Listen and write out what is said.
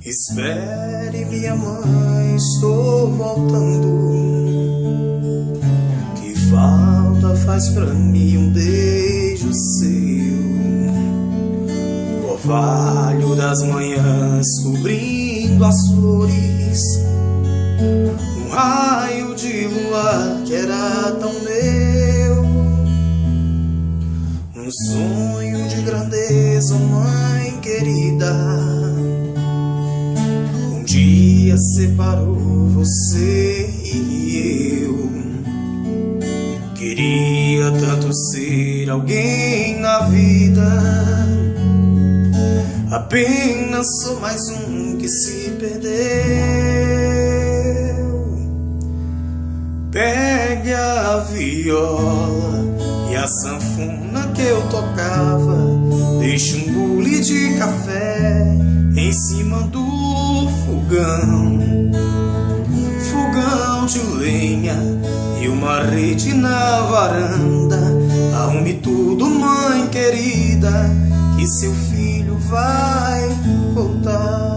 Espere, minha mãe, estou voltando. Que falta faz pra mim um beijo seu, orvalho das manhãs cobrindo as flores, um raio de lua que era tão meu, um sonho de grandeza, mãe querida. Um dia separou você e eu. Queria tanto ser alguém na vida, apenas sou mais um que se perdeu. Pegue a viola e a sanfona que eu tocava, deixe um bule de café em cima do fogão, fogão de lenha e uma rede na varanda. Arrume tudo, mãe querida, que seu filho vai voltar.